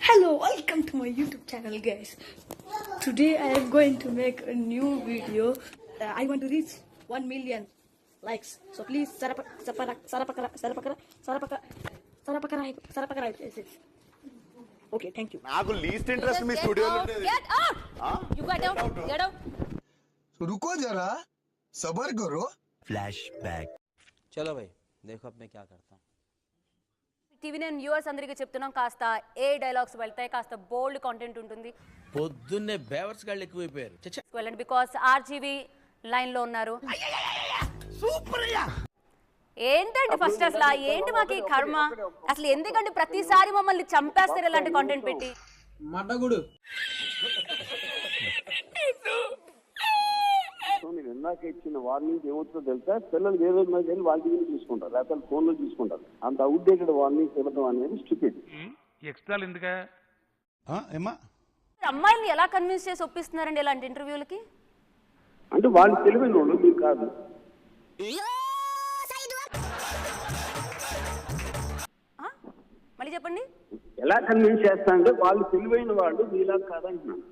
Hello, welcome to my YouTube channel, guys. Today I am going to make a new video. I want to reach 1 million likes. So please, Okay, thank you. నాకు least interest మీ స్టూడియోలో Get out! You got out. Get out. रुको जरा सबर करो flashback. चलो भाई देखो अब मैं क्या करता हूँ। టీవీ నేను వ్యూవర్స్ అందరికీ చెప్తున్నాం, కాస్త ఏ డైలాగ్స్ వెళ్తాయి, కాస్త బోల్డ్ కంటెంట్ ఉంటుంది. పొద్దున్నే బేవర్స్ గాళ్ళు ఎక్కువైపోయారు. వెళ్ళండి, బికాస్ ఆర్జీవి లైన్ లో ఉన్నారు. ఏంటండి ఫస్ట్ అసలు ఏంటి మాకు ఈ కర్మ? అసలు ఎందుకంటే ప్రతిసారి మమ్మల్ని చంపేస్తారు ఇలాంటి కంటెంట్ పెట్టి. మడ్డగుడు నేను ఇందాక ఇచ్చిన వార్నింగ్ ఏమవుతుందో తెలుసా? పిల్లలు ఏ రోజు మీద వెళ్ళి వాళ్ళ దగ్గర చూసుకుంటారు, లేకపోతే ఫోన్లో చూసుకుంటారు. అంత అవుట్డేటెడ్ వార్నింగ్ ఇవ్వడం అనేది స్టూపిడ్. ఎక్స్ట్రాలు ఎందుకా? అమ్మాయిల్ని ఎలా కన్విన్స్ చేసి ఒప్పిస్తున్నారండి ఇలాంటి ఇంటర్వ్యూలకి? అంటే వాళ్ళు తెలివైన వాళ్ళు, మీరు కాదు. మళ్ళీ చెప్పండి. ఎలా కన్విన్స్ చేస్తా అంటే వాళ్ళు తెలివైన వాళ్ళు, మీలా కాదంటున్నాను.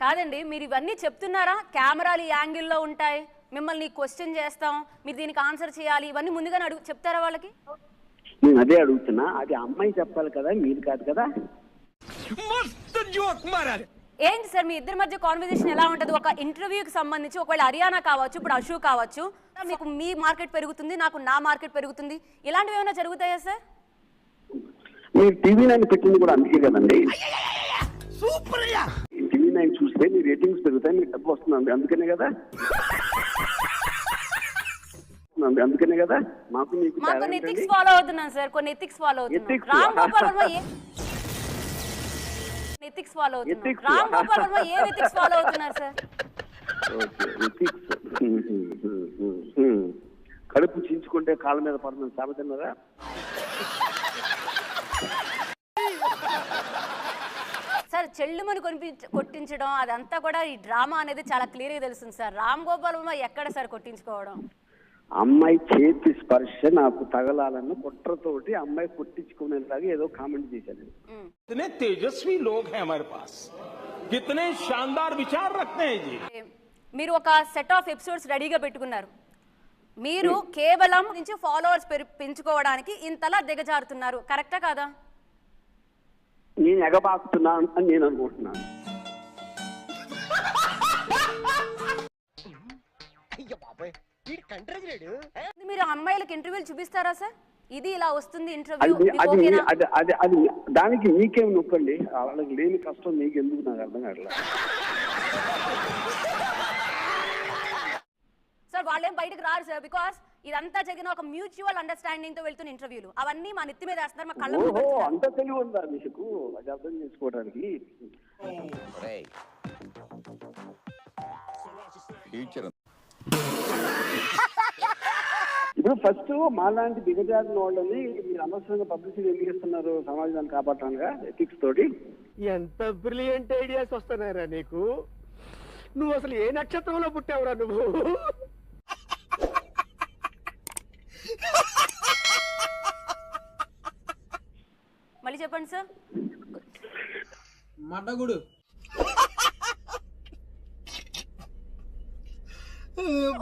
కాదండి, మీరు ఇవన్నీ చెప్తున్నారా? కెమెరాలు ఈ యాంగిల్లో ఉంటాయి, మిమ్మల్ని క్వశ్చన్ చేస్తాం, మీరు దీనికి ఆన్సర్ చేయాలి, ఇవన్నీ ముందుగానే చెప్తారా వాళ్ళకి? నేను అదే అడుగుతున్నా. అది అమ్మాయి చెప్పాలి కదా, మీరు కాదు కదా. ఏంటి సార్ మీ ఇద్దరి మధ్య కాన్వర్జేషన్ ఎలా ఉంటుంది? ఒక ఇంటర్వ్యూకి సంబంధించి ఒకవేళ హర్యానా కావచ్చు, ఇప్పుడు అశు కావచ్చు, మీకు మీ మార్కెట్ పెరుగుతుంది, నాకు నా మార్కెట్ పెరుగుతుంది, ఇలాంటివి ఏమైనా జరుగుతాయా సార్? మీరు టీవీ నైన్ పెట్టింది కూడా అందుకే కదండి. టీవీ నైన్ చూస్తే మీ రేటింగ్స్ పెరుగుతాయి, మీకు డబ్బు వస్తుంది, అందుకనే కదా. అందుకనే కదా మాకు కొన్ని ఎథిక్స్ ఫాలో అవుతున్నాను సార్, కొన్ని ఎథిక్స్ ఫాలో అవుతున్నాను. రామ్ గోపాల్ వర్మ ఎథిక్స్ ఫాలో అవుతున్నారు. రామ్ గోపాల్ వర్మ ఏ ఎథిక్స్ ఫాలో అవుతున్నారు సార్? కడుపు చించుకుంటే కాళ్ళ మీద పడుతుంది సామెతన్నారా? సార్ చెల్లుమని కొట్టించడం అదంతా కూడా ఈ డ్రామా అనేది చాలా క్లియర్ గా తెలుస్తుంది సార్. రామ్ గోపాల్ వర్మ ఎక్కడ సార్ కొట్టించుకోవడం? అమ్మాయి చేతి స్పర్శ నాకు తగలాలన్న కుట్రతోటి అమ్మాయి కొట్టించుకునేలాగా ఏదో కామెంట్ చేశాను. कितने तेजस्वी लोग हैं हमारे पास, कितने शानदार विचार रखते हैं जी. మీరు ఒక సెట్ ఆఫ్ ఎపిసోడ్స్ రెడీగా పెట్టుకున్నారు, మీరు కేవలం నుంచి ఫాలోవర్స్ పెంచుకోవడానికి ఇంతలా దిగజారుతున్నారు, కరెక్టా కాదా? నేను ఎగబాకుతున్నాను అని నేను అనుకుంటున్నాను. మీరు అమ్మాయిలకు ఇంటర్వ్యూలు చూపిస్తారా సార్? ఇది ఇలా వస్తుంది అది దానికి మీకేం నొప్పండి, వాళ్ళకి లేని కష్టం మీకు ఎందుకు? నాకు అర్థం కావట్లా సార్. వాళ్ళేం బయటకు రారు సార్, బికాస్ ఇదంతా జరిగిన ఒక మ్యూచువల్ అండర్స్టాండింగ్ తో వెళ్తున్న ఇంటర్వ్యూలు, అవన్నీ మా నెత్తి మీద వేస్తున్నారు, మా కళ్ళ మీద. అంత తెలివి ఉందా మీకు అది అర్థం చేసుకోవడానికి? ఇప్పుడు ఫస్ట్ మాలాంటి దిగజారిన వాళ్ళని మీరు అనవసరంగా పబ్లిసిటీ ఎందుకు ఇస్తున్నారు? సమాజాన్ని కాపాడటానుగా ఎథిక్స్ తోటి. ఎంత బ్రిలియంట్ ఐడియాస్ వస్తున్నారా నీకు? నువ్వు అసలు ఏ నక్షత్రంలో పుట్టావురా నువ్వు? మళ్ళీ చెప్పండి సార్. మడ్డగుడు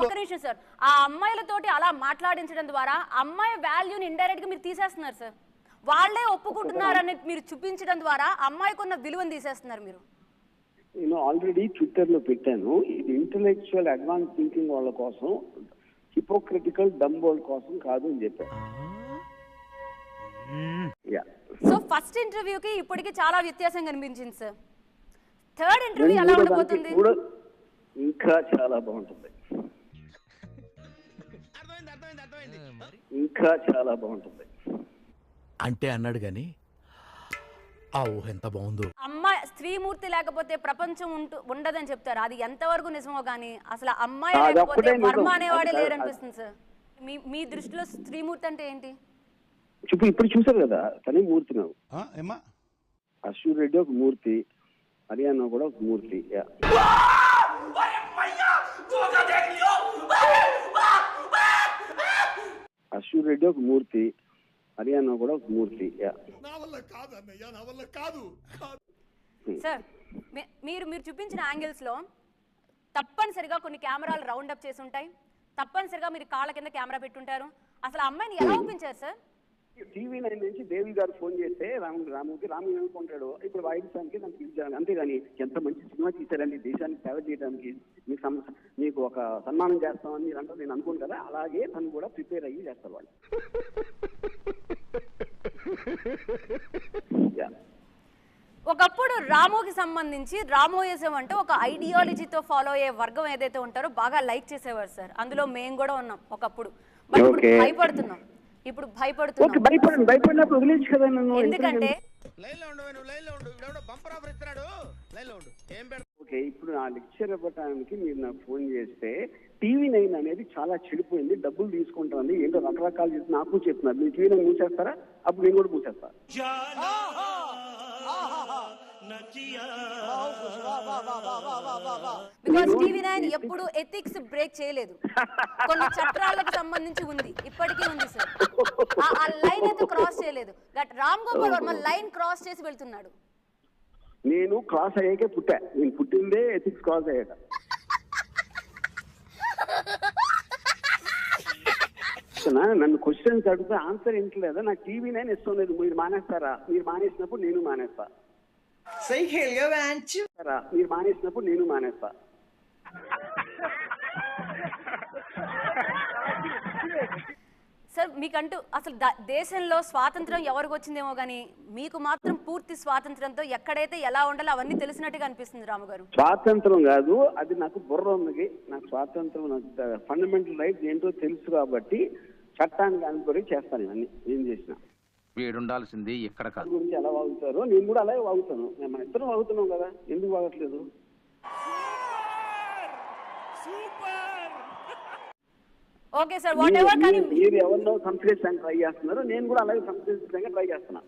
ఒక నిమిషం సార్. ఆ అమ్మాయిలతోటి అలా మాట్లాడించడం ద్వారా అమ్మాయి వాల్యూని ఇండైరెక్ట్ గా మీరు తీసేస్తున్నారు సార్. వాళ్ళే ఒప్పుకుంటున్నారని మీరు చూపించడం ద్వారా అమ్మాయికి ఉన్న విలువను తీసేస్తున్నారు మీరు. నేను ఆల్రెడీ ట్విట్టర్ లో పెట్టాను, ఇది ఇంటెలెక్చువల్ అడ్వాన్స్ థింకింగ్ వాళ్ళ కోసం, హిపోక్రిటికల్ డంబోల్ కోసం కాదు అని చెప్పాను. సో ఫస్ట్ ఇంటర్వ్యూకి ఇప్పటికి చాలా వ్యత్యాసం కనిపించింది సార్. థర్డ్ ఇంటర్వ్యూ ఎలా ఉండబోతుంది? ఇంకా చాలా బాగుంటుంది, ఇంకా చాలా బాగుంటుంది అంటే అన్నాడు గాని ఆ ఊహ ఎంత బాగుందో. అమ్మాయి స్త్రీమూర్తి లేకపోతే ప్రపంచం ఉండదని చెప్తారు, అది ఎంతవరకు నిజమో గానీ అసలు అమ్మాయి లేకపోతే వర్మ అనేవాడే లేరనిపిస్తుంది సార్. మీ దృష్టిలో స్త్రీమూర్తి అంటే ఏంటి? ఇప్పుడు చూసారు కదా, తనే మూర్తి. నువ్వు అశ్వర్ రెడ్డి ఒక మూర్తి, హర్యానా కూడా ఒక మూర్తి. కిషోర్ రెడ్డి ఒక మూర్తి, హరియానా కూడా ఒక మూర్తి. సార్ మీరు చూపించిన యాంగిల్స్ లో తప్పనిసరిగా కొన్ని కెమెరాలు రౌండ్ అప్ చేసి ఉంటాయి, తప్పనిసరిగా మీరు కాళ్ళ కింద కెమెరా పెట్టుంటారు. అసలు అమ్మాయిని ఎలా ఒప్పించారు సార్? TV9 నుంచి దేవి గారు ఫోన్ చేస్తే రాము అనుకుంటాడు ఇప్పుడు వాయిద్యానికి నాకు పిలిచాను, అంతేగాని ఎంత మంచి సినిమా తీశారండి, దేశానికి సేవ చేయడానికి మీకు ఒక సన్మానం చేస్తామని మీరు అంటే నేను అనుకోను కదా, అలాగే తను కూడా ప్రిపేర్ అయ్యి చేస్తారు వాళ్ళు. ఒకప్పుడు రామోకి సంబంధించి రామోయిజం అంటే ఒక ఐడియాలజీతో ఫాలో అయ్యే వర్గం ఏదైతే ఉంటారో బాగా లైక్ చేసేవారు సార్. అందులో మేము కూడా ఉన్నాం ఒకప్పుడు. బట్ ఇప్పుడు భయపడుతున్నాం. భయపడినప్పుడు వదిలేచ్చు కదా నన్ను. ఎందుకంటే ఓకే, ఇప్పుడు ఆ లెక్చర్ ఇవ్వడానికి మీరు నాకు ఫోన్ చేస్తే TV9 అనేది చాలా చెడిపోయింది, డబ్బులు తీసుకుంటుంది, ఏంటో రకరకాలు చెప్తున్నారు, నాకు చెప్తున్నారు. మీరు TV9 మూసేస్తారా? అప్పుడు నేను కూడా మూసేస్తా. బికాజ్ TV9 ఎప్పుడు ఎథిక్స్ బ్రేక్ చేయలేదు, కొన్ని చట్టాలకు సంబంధించి ఉంది, ఇప్పటికీ ఉంది సార్. ఆ లైన్ అయితే క్రాస్ చేయలేదు. But Ram Gopal Varma line cross చేసి వెళ్తున్నాడు. నేను క్రాస్ అయ్యాకే పుట్టా, నేను పుట్టిందే ఎథిక్స్ క్రాస్ అయ్యాక. నన్ను క్వశ్చన్స్ అడిగితే ఆన్సర్ ఇంట్లేదా? నాకు TV9 ఇష్టం లేదు, మీరు మానేస్తారా? మీరు మానేసినప్పుడు నేను మానేస్తా. మీరు మానేసినప్పుడు నేను మానేస్తా. సార్ మీకంటూ అసలు దేశంలో స్వాతంత్రం ఎవరికి వచ్చిందేమో కానీ మీకు మాత్రం పూర్తి స్వాతంత్రంతో ఎక్కడైతే ఎలా ఉండాలో అవన్నీ తెలిసినట్టుగా అనిపిస్తుంది రాము గారు. స్వాతంత్రం కాదు, అది నాకు బుర్ర ఉంది. నాకు స్వాతంత్రం, నాకు ఫండమెంటల్ రైట్స్ ఏంటో తెలుసు కాబట్టి చట్టానికి అనుకుని చేస్తాను ఇవన్నీ. ఏం చేసినా వీడుండాల్సింది ఎక్కడ కాదు. గురించి ఎలా వాగుతారో నేను కూడా అలాగే వాగుతాను. మన ఇద్దరం వాగుతున్నాం కదా, ఎందుకు వాగట్లేదు? Okay sir, whatever. కానీ మీరు ఎవరినో సంస్కరించడానికి ట్రై చేస్తున్నారు, నేను కూడా అలాగే సంస్కరించడానికి ట్రై చేస్తున్నా.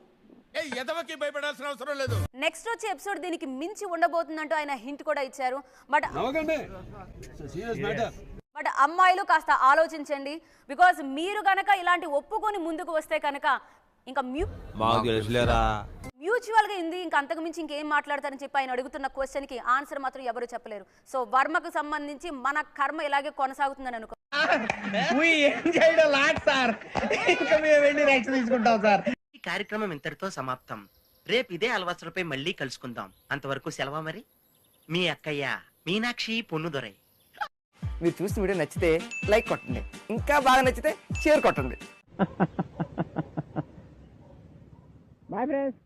భయపడాల్సిన అవసరం లేదు. నెక్స్ట్ వచ్చే ఎపిసోడ్ దీనికి మించి ఉండబోతుందంటూ ఆయన హింట్ కూడా ఇచ్చారు. బట్ అమ్మాయిలు కాస్త ఆలోచించండి, బికాజ్ మీరు గనక ఇలాంటి ఒప్పుకొని ముందుకు వస్తే కనుక ఇంకా మ్యూచువల్ గా ఉంది, ఇంకా అంతకు మించి ఇంకేం మాట్లాడతారని చెప్పి ఆయన అడుగుతున్న క్వశ్చన్ కి ఆన్సర్ మాత్రం ఎవరు చెప్పలేరు. సో వర్మకు సంబంధించి మన కర్మ ఇలాగే కొనసాగుతుందని అనుకో. ఈ కార్యక్రమం ఇంతటితో సమాప్తం. రేపు ఇదే అలవాసులపై మళ్ళీ కలుసుకుందాం. అంతవరకు సెలవు మరి. మీ అక్కయ్య మీనాక్షి పొన్నుదొరై. మీరు చూసిన వీడియో నచ్చితే లైక్ కొట్టండి, ఇంకా బాగా నచ్చితే షేర్ కొట్టండి. Bye friends.